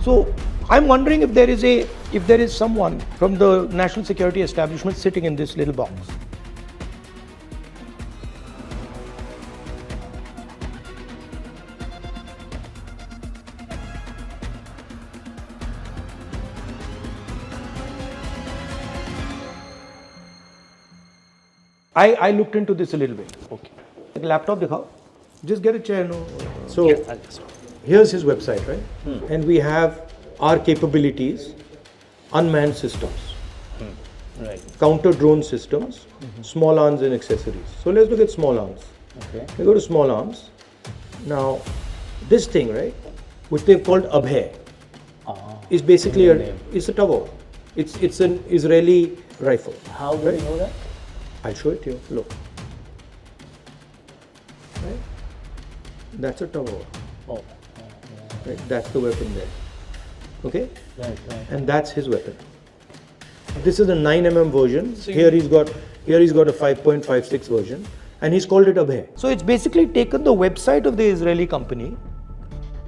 So I'm wondering if there is someone from the national security establishment sitting in this little box. I looked into this a little bit. Okay. Laptop dikhao. Just get a chair, no. So here's his website, right? And we have our capabilities, unmanned systems, Right. counter drone systems, small arms and accessories. So let's look at small arms. Okay. We go to small arms. Now, this thing, right, which they've called Abhay, is basically it's a Tavor. It's an Israeli rifle. How do you know that? I'll show it to you. Look. Right? That's a Tavor. Oh. Right? That's the weapon there. Okay? Right. And that's his weapon. This is a 9mm version. Here he's got a 5.56 version, and he's called it Abhay. So it's basically taken the website of the Israeli company,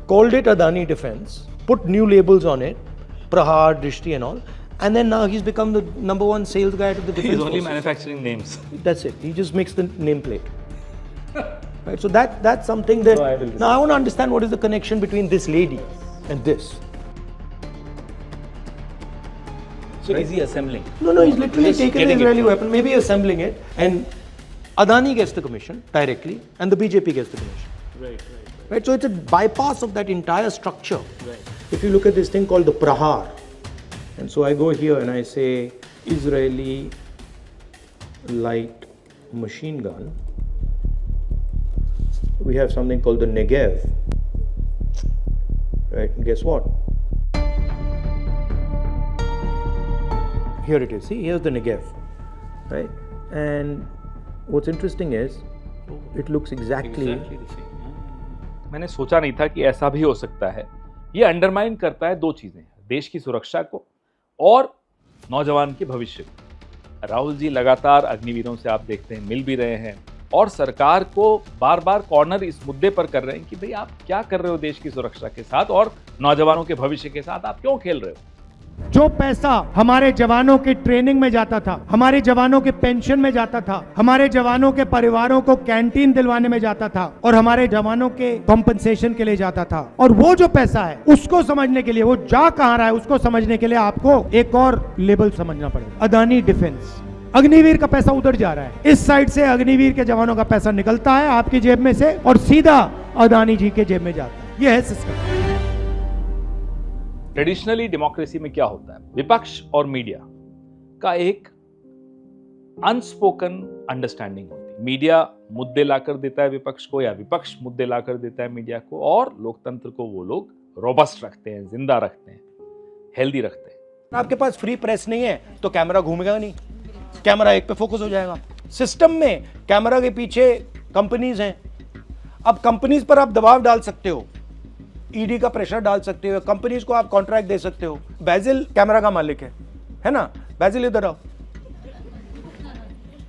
called it Adani Defense, put new labels on it, Prahar, Drishti and all, and then now he's become the #1 sales guy to the defense He's only forces. manufacturing names. That's it. He just makes the nameplate. Right. So that's something that now I want to understand what is the connection between this lady and this. So is he assembling? No, he's literally Just taken the getting it. Israeli weapon, maybe assembling it, and Adani gets the commission directly, and the BJP gets the commission. Right. So it's a bypass of that entire structure. Right. If you look at this thing called the Prahar, and so I go here and I say Israeli light machine gun. We have something called the Negev. Right, and guess what? Here it is. See, here's the Negev. Right? And what's interesting is it looks exactly the same. मैंने सोचा नहीं था कि ऐसा भी हो सकता है। ये अंडरमाइन करता है दो चीजें, देश की सुरक्षा को और नौजवान के भविष्य को। राहुल जी लगातार अग्निवीरों से आप देखते हैं मिल भी रहे हैं और सरकार को बार बार कॉर्नर इस मुद्दे पर कर रहे हैं कि भाई आप क्या कर रहे हो देश की सुरक्षा के साथ और नौजवानों के भविष्य के साथ आप क्यों खेल रहे हो। जो पैसा हमारे जवानों के ट्रेनिंग में जाता था, हमारे जवानों के पेंशन में जाता था, हमारे जवानों के परिवारों को कैंटीन दिलवाने में जाता था और हमारे जवानों के कॉम्पनसेशन के लिए जाता था, और वो जो पैसा है उसको समझने के लिए, वो जा कहां रहा है उसको समझने के लिए आपको एक और लेबल समझना पड़ेगा, अदानी डिफेंस। अग्निवीर का पैसा उधर जा रहा है, इस साइड से अग्निवीर के जवानों का पैसा निकलता है आपकी जेब में से और सीधा अदानी जी के जेब में जाता है। यह है सिस्टम। ट्रेडिशनली डेमोक्रेसी में क्या होता है, विपक्ष और मीडिया का एक अनस्पोकन अंडरस्टैंडिंग होती है। मीडिया मुद्दे लाकर देता है विपक्ष को या विपक्ष मुद्दे लाकर देता है मीडिया को, और लोकतंत्र को वो लोग रोबस्ट रखते हैं, जिंदा रखते हैं, हेल्दी रखते हैं। आपके पास फ्री प्रेस नहीं है तो कैमरा घूमेगा नहीं, कैमरा एक पे फोकस हो जाएगा। सिस्टम में कैमरा के पीछे कंपनीज हैं, अब कंपनीज पर आप दबाव डाल सकते हो, ईडी का प्रेशर डाल सकते हो, कंपनीज को आप कॉन्ट्रैक्ट दे सकते हो। बैजिल कैमरा का मालिक है ना? बैजिल इधर आओ,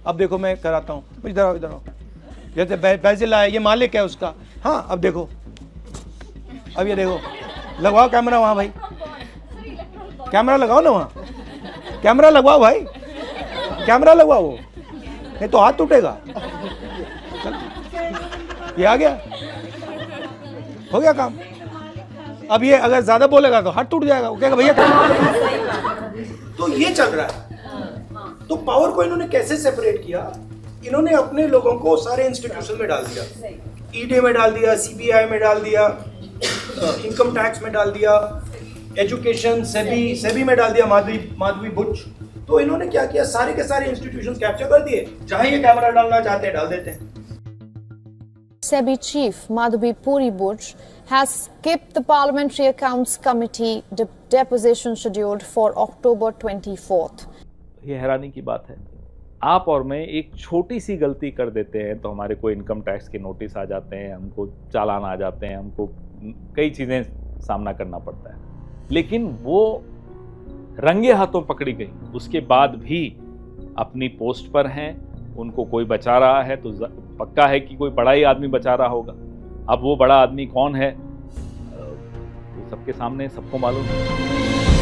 अब देखो मैं कराता हूं, इधर आओ। जैसे बैजिल आया, ये मालिक है उसका। हाँ, अब देखो, अब ये देखो, लगवाओ कैमरा वहां भाई, कैमरा लगाओ ना वहां, कैमरा लगवाओ भाई, कैमरा लगवाओ, नहीं तो हाथ टूटेगा। ये आ गया, हो गया काम। अब ये अगर ज्यादा बोलेगा तो हाथ टूट जाएगा, वो कहेगा भैया। तो ये चल रहा है। तो पावर को इन्होंने कैसे सेपरेट किया? इन्होंने अपने लोगों को सारे इंस्टीट्यूशन में डाल दिया, ईडी में डाल दिया, सीबीआई में डाल दिया, इनकम टैक्स में डाल दिया, एजुकेशन सेबी में डाल दिया, माधवी बुच। तो इन्होंने क्या किया, सारे के सारे इंस्टीट्यूशन कैप्चर कर दिए, जहां ये कैमरा डालना चाहते हैं डाल देते हैं। SEBI chief Madhvi Puri Buch has skipped the Parliamentary Accounts Committee deposition scheduled for October 24th. ये हैरानी की बात है, आप और मैं एक छोटी सी गलती कर देते हैं तो हमारे को इनकम टैक्स के नोटिस आ जाते हैं, हमको चालान आ जाते हैं, हमको कई चीज़ें सामना करना पड़ता है। लेकिन वो रंगे हाथों पकड़ी गई, उसके बाद भी अपनी पोस्ट पर हैं, उनको कोई बचा रहा है तो पक्का है कि कोई बड़ा ही आदमी बचा रहा होगा। अब वो बड़ा आदमी कौन है, सबके सामने सबको मालूम है।